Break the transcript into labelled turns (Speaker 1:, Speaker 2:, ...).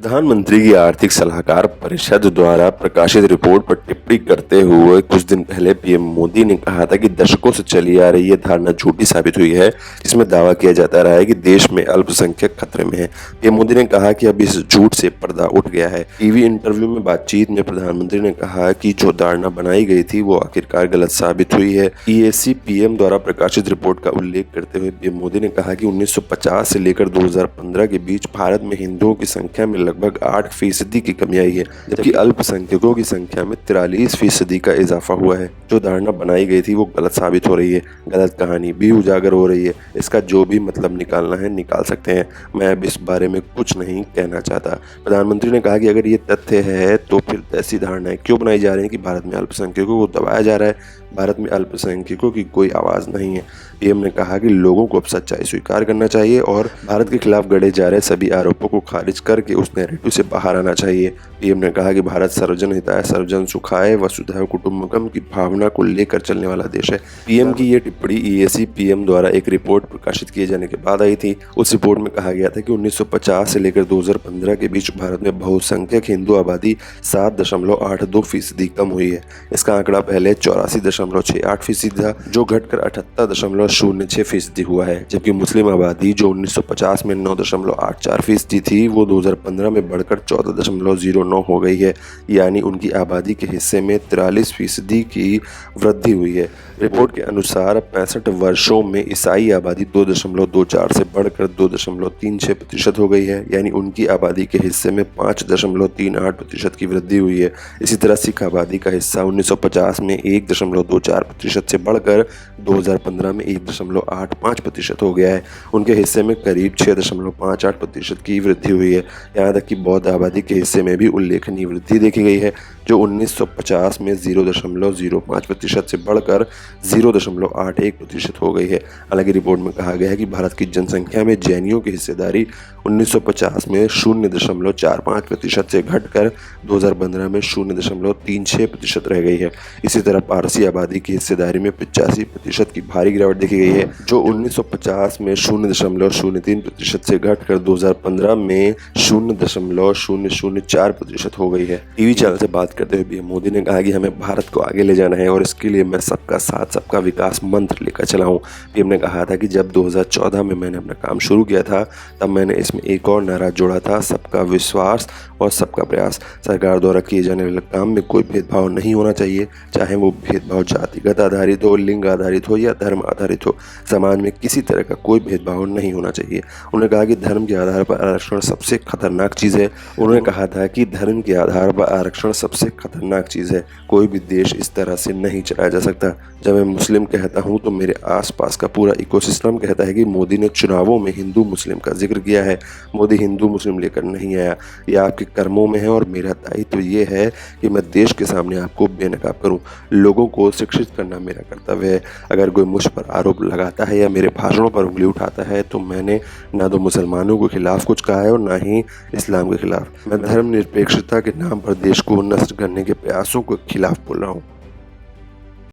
Speaker 1: प्रधानमंत्री की आर्थिक सलाहकार परिषद द्वारा प्रकाशित रिपोर्ट पर टिप्पणी करते हुए कुछ दिन पहले पीएम मोदी ने कहा था कि दशकों से चली आ रही ये धारणा झूठी साबित हुई है, जिसमें दावा किया जाता रहा है कि देश में अल्पसंख्यक खतरे में है। पीएम मोदी ने कहा कि अब इस झूठ से पर्दा उठ गया है। टीवी इंटरव्यू में बातचीत में प्रधानमंत्री ने कहा कि जो धारणा बनाई गई थी वो आखिरकार गलत साबित हुई है। EAC-PM द्वारा प्रकाशित रिपोर्ट का उल्लेख करते हुए पीएम मोदी ने कहा कि 1950 से लेकर 2015 के बीच भारत में हिंदुओं की संख्या में लगभग 8% की कमी आई है, जबकि अल्पसंख्यकों की संख्या में 43% का इजाफा हुआ है। जो धारणा बनाई गई थी वो गलत साबित हो रही है, गलत कहानी भी उजागर हो रही है। इसका जो भी मतलब निकालना है निकाल सकते हैं। मैं अब इस बारे में कुछ नहीं कहना चाहता। प्रधानमंत्री ने कहा कि अगर ये तथ्य है तो फिर ऐसी धारणाएं क्यों बनाई जा रही हैं कि भारत में अल्पसंख्यकों को दबाया जा रहा है। भारत में अल्पसंख्यकों की कोई आवाज़ नहीं है। पीएम ने कहा कि लोगों को अब सच्चाई स्वीकार करना चाहिए और भारत के खिलाफ गढ़े जा रहे सभी आरोपों को खारिज करके उस नैरेटिव से बाहर आना चाहिए। पीएम ने कहा कि भारत सर्वजन हिताय सर्वजन सुखाय वसुधैव कुटुंबकम की भावना को लेकर चलने वाला देश है। पीएम की ये टिप्पणी EAC-PM द्वारा एक रिपोर्ट प्रकाशित किए जाने के बाद आई थी। उस रिपोर्ट में कहा गया था कि 1950 से लेकर 2015 के बीच भारत में बहुसंख्यक हिंदू आबादी 7.82% कम हुई है। इसका आंकड़ा पहले 84.68% था, जो घटकर 78.06% हुआ है, जबकि मुस्लिम आबादी जो 1950 में 9.84% थी वो 2015 में बढ़कर 14.09 हो गई है, यानी उनकी आबादी के हिस्से में 43% की वृद्धि हुई है। रिपोर्ट के अनुसार 65 वर्षों में ईसाई आबादी 2.24 से बढ़कर 2.36% हो गई है, यानी उनकी आबादी के हिस्से में 5.38% की वृद्धि हुई है। इसी तरह सिख आबादी का हिस्सा 1950 में 1.24% से बढ़कर 2015 में 1.85% हो गया है। उनके हिस्से में करीब 6.58% की वृद्धि हुई है। यहाँ तक कि बौद्ध आबादी के हिस्से में भी उल्लेखनीय वृद्धि देखी गई है, जो 1950 में 0.05% से बढ़कर 0.81% हो गई है। हालांकि रिपोर्ट में कहा गया है कि भारत की जनसंख्या में जैनियों की हिस्सेदारी 1950 में 0.45% से घटकर 2015 में 0.36% रह गई है। इसी तरह पारसी आबादी की हिस्सेदारी में 85% की भारी गिरावट देखी गई है, जो 1950 में 0.03% से घटकर 2015 में 0.004% हो गई है। टीवी चैनल से बात करते हुए पीएम मोदी ने कहा कि हमें भारत को आगे ले जाना है और इसके लिए मैं सबका साथ सबका विकास मंत्र लेकर चला हूँ। पीएम ने कहा था कि जब 2014 में मैंने अपना काम शुरू किया था तब मैंने इसमें एक और नारा जोड़ा था, सबका विश्वास और सबका प्रयास। सरकार द्वारा किए जाने वाले काम में कोई भेदभाव नहीं होना चाहिए, चाहे वो भेदभाव जातिगत आधारित हो, लिंग आधारित हो या धर्म आधारित हो। समाज में किसी तरह का कोई भेदभाव नहीं होना चाहिए। उन्होंने कहा कि धर्म के आधार पर आरक्षण सबसे खतरनाक चीज़ है। उन्होंने कहा था कि धर्म के आधार पर आरक्षण सबसे खतरनाक चीज़ है। कोई भी देश इस तरह से नहीं चलाया जा सकता। जब मैं मुस्लिम कहता हूँ तो मेरे आसपास का पूरा इकोसिस्टम कहता है कि मोदी ने चुनावों में हिंदू मुस्लिम का जिक्र किया है। मोदी हिंदू मुस्लिम लेकर नहीं आया, यह आपके कर्मों में है और मेरा दायित्व ये है कि मैं देश के सामने आपको बेनकाब करूं। लोगों को शिक्षित करना मेरा कर्तव्य है। अगर कोई मुझ पर आरोप लगाता है या मेरे भाषणों पर उंगली उठाता है तो मैंने ना तो मुसलमानों के खिलाफ कुछ कहा है और ना ही इस्लाम के खिलाफ। मैं धर्मनिरपेक्षता के नाम पर देश को नष्ट करने के प्रयासों के खिलाफ बोल रहा हूँ।